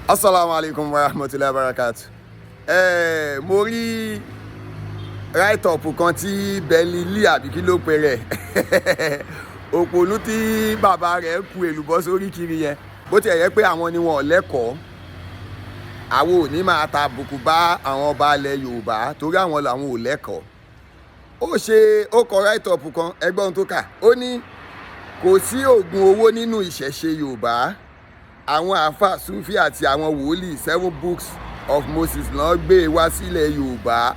Assalamu alaikum wa rahmatullahi wa barakatuh. Mo rí write up kan tí Bẹ́lílì àbí kí ló pe rẹ̀ òpònú tí bàbá rẹ̀ ku èlùbọ́ sórí kiri yẹn, bó tiẹ̀ yẹ pé àwọn ni wọn ò lẹ́kọ̀ọ́. Àwọn ò ní máa ta àbùkù bá àwọn ọba ilẹ̀ Yorùbá torí àwọn làwọn ò lẹ́kọ̀ọ́. Ó kọ write up kan, ẹgbọ́n tó kà, ó ní kò sí oògùn owó nínú ìṣẹ̀ṣe Yorùbá. Àwọn àáfàá Sufi àti àwọn wòlíì 7 books of Moses náà gbé wá sílẹ̀ Yorùbá.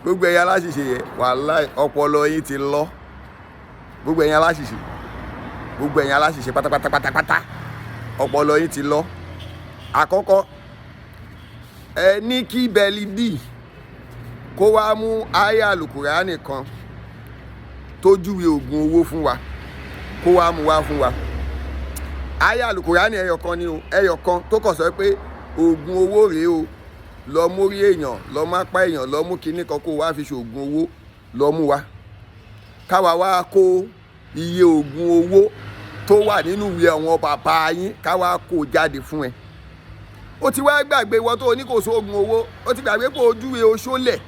Gbogbo ẹ̀yin aláṣìṣe yẹn wàláhì ọpọlọ yín ti lọ. Gbogbo ẹ̀yin aláṣìṣe pátápátá ọpọlọ yín ti lọ. Àkọ́kọ́, ẹ ní kí Bẹ́lílì kó wá mú àyá Al-Kùránì kan tó júwe oògùn owó fún wa, kó wá mú wá fún wa. Àyá Al-Kùránì ẹyọkan ni o, ẹyọkan tó kàn sọ pé oògùn owó rèé o, lọ mórí èèyàn, lọ má pa èèyàn, lọ mú kinní kan kó wá fi ṣoògùn owó, lọ mú wa. Káwa wá kó iye oògùn owó tó wà nínú ìwé àwọn bàbá yín, káwa kó jáde fún ẹ. Ó ti wá gbàgbé wọ́n tó ní kò sóògùn owó, ó ti gbàgbé pé ojúwe oṣólẹ̀,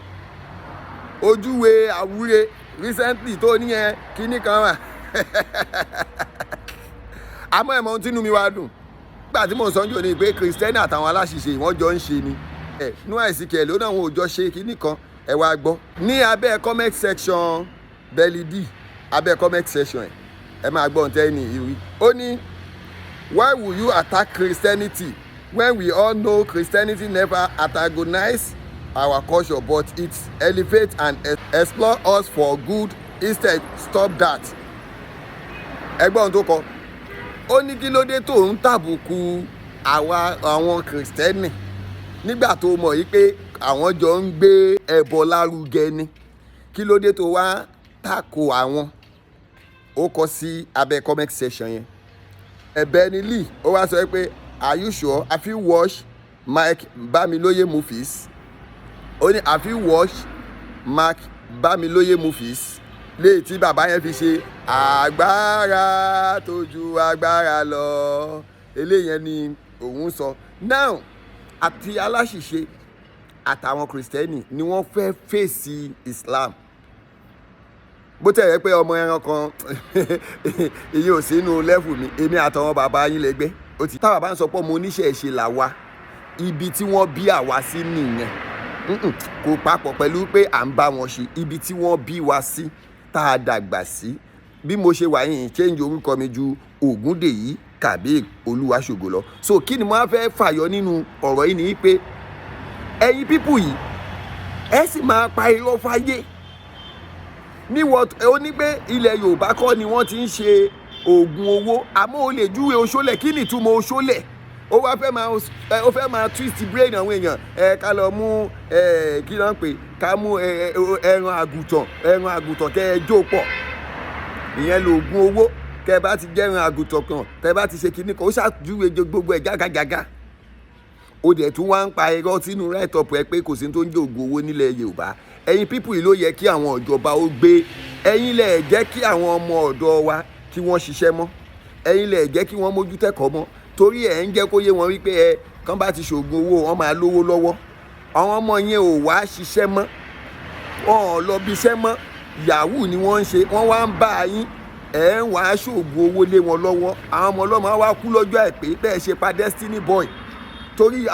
ojúwe àwúre recently tó ní ẹ kinní kan wà. Àmọ́ ẹ̀mọ́ ohun tínú mi wá dùn nígbà tí mò ń sọ́njò ní pé Kristẹni àtàwọn aláṣìṣe wọ́n jọ ń ṣe ni. Nú àìsíkẹ̀ ló náà wọn ò jọ ṣe kinní kan, ẹ wá gbọ́. Ní abẹ́ comment section Bẹ́lílì, abẹ́ comment section ẹ máa gbọ́ ohun tẹ́ ní ìwí. Ó ní, why will you attack Christianity when we all know Christianity never antagonize our culture but it elevates and explore us for good? Instead, stop that. Ẹgbọ́n tó kọ, ó ní kí ló dé tó ń tàbùkù àwọn Kristẹni nígbà tó mọ̀ yí pé àwọn jọ ń gbé ẹbọ lárugẹ ni, kí ló dé tó wá tako àwọn. Ó kọ sí abẹ́ comment section yẹn. Bẹ́lílì ó wá sọ pé, are you sure? Have you watched Mike Bamiloye movies? Ó ní, have you watched Mike Bamiloye movies? Léyìí tí bàbá yẹn fi ṣe agbára tó ju agbára lọ, eléyẹn ni òun sọ. Now, àti aláṣìṣe àtàwọn Kristẹni ni wọ́n fẹ́ fèsì Islam. Bó tẹ̀ yẹ pé ọmọ ẹran kan èyí ò sínú lẹ́fù mi, èmi àtàwọn bàbá yín lẹ́gbẹ́. Táwa bá ń sọ pé ọmọ oníṣẹ̀ṣe là wa, ibi tí wọ́n bí àwa sí nìyẹn. Kò papọ̀ pẹ̀lú pé à ń bá wọn ṣe, ibi tí wọ́n bí wa sí, tá a dàgbà sí. Bí mo ṣe wà yìí change orúkọ mi ju Ògúndèyí Kàbír Olúwaṣògo lọ. So kí ni mo fẹ́ fàyọ nínú ọ̀rọ̀ yìí ni pé ẹ̀yin pípù yìí ẹ sì máa pa irọ́ fáyé. Ó ní pé ilẹ̀ Yorùbá kọ́ ni wọ́n ti ń ṣe oògùn owó, àmọ́ o lè júwe oṣólẹ̀. Kí ni ìtumọ̀ oṣólẹ̀? Ó wá fẹ́ máa twist brain àwọn èèyàn. Ká lọ mú kí ló ń pè, ká mú ẹran àgùntàn kẹ́ ẹ jó pọ̀, ìyẹn lóògùn owó. Kẹ́ bá ti jẹ́ ẹran àgùntàn kan, kẹ́ bá ti ṣe kinní kan, ó ṣàjúwe gbogbo ẹ̀ jágajàga. Ó dẹ̀ tún wá ń pa irọ́ sínú write up ẹ pé kò sí tó ń jẹ́ oògùn owó nílẹ̀ Yorùbá. Ẹ̀yin pípù yìí ló yẹ kí àwọn ìjọba ó gbé. Ẹ̀yin lẹ̀ jẹ́ kí àwọn ọmọ ọ̀dọ́ wa kí wọ́n ṣiṣẹ́ mọ́. Ẹ̀yin lẹ̀ jẹ́ kí wọ́n mójú tẹ́kọ̀ọ́ mọ́. Torí ẹ̀ ń jẹ́ kó yé wọn wípé kán bá ti ṣògùn owó wọn máa lówó lọ́wọ́. Àwọn ọmọ yẹn ò wá ṣiṣẹ́ mọ́, wọn ò lọ bí iṣẹ́ mọ́, yahoo ni wọ́n ń ṣe. Wọ́n wá ń bá yín, ẹ̀ ń wá ṣògùn owó lé wọn lọ́wọ́. Àwọn ọmọ ọlọ́mọ wá kú lọ́jọ́ àìpé bẹ́ẹ̀ ṣe pa Destiny Boy, torí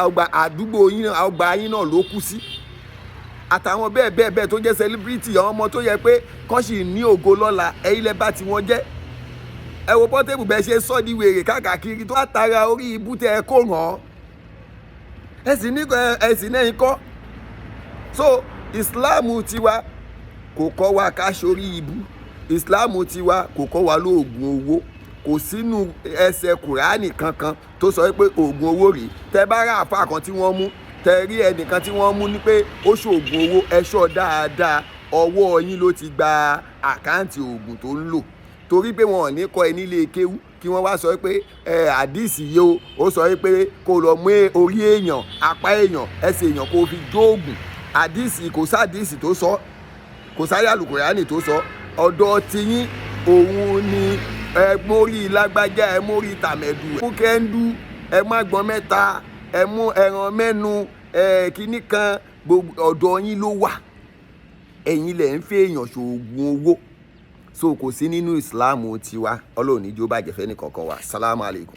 àdúgbò yín náà, ọgbà yín náà ló kú sí. Àtàwọn bẹ́ẹ̀ tó jẹ́ celebrity, àwọn ọmọ tó yẹ pé kán sì ní ògo lọ́la, ẹ̀yin lẹ bá tiwọn jẹ́. Ẹ wo Portable bẹ́ẹ̀ ṣe sọ́ di wèrè káàkiri tó látara orí ibú tẹ ẹ kó ràn án. Ẹ̀sìn náà ń kọ́. So Islam tiwa kò kọ́ wa ká sórí ibú. Islam tiwa kò kọ́ wa lóògùn owó. Kò sínú ẹsẹ̀ Kùránì kankan tó sọ pé oògùn owó rèé. Tẹ bá rà àfáà kan tí wọ́n mú, tẹ rí ẹnìkan tí wọ́n mú ní pé ó ṣoògùn owó, ẹ ṣọ́ dáadáa, ọwọ́ yín ló ti gba àkáǹtì oògùn tó ń lò. Torí pé wọn ò ní kọ́ ẹ nílé kéwú kí wọ́n wá sọ pé àdìsí yìí ó sọ pé kó lọ mú orí èèyàn, apá èèyàn, ẹsẹ̀ èèyàn kó fi jóògùn. Àdìsí kò sádìsí tó sọ, kò sáyà Al-Kùránì tó sọ. Ọ̀dọ̀ tiyín òun ni ẹ mórí lágbájá, ẹ mórí tàmẹ̀dù, ẹ mú kẹ́ńdú, ẹ má gbọ́n mẹ́ta, ẹ mú ẹran mẹ́nu, kinní kan, gbogbo ọ̀dọ̀ yín ló wà. Ẹ̀yin lẹ̀ ń fẹ́ èèyàn ṣoògùn owó, so kò sí nínú ìsìláàmù tiwa. Ọlọ́run ní jẹ́ ó bàjẹ́ fẹ́ni kankan wa. Salamu alaikum.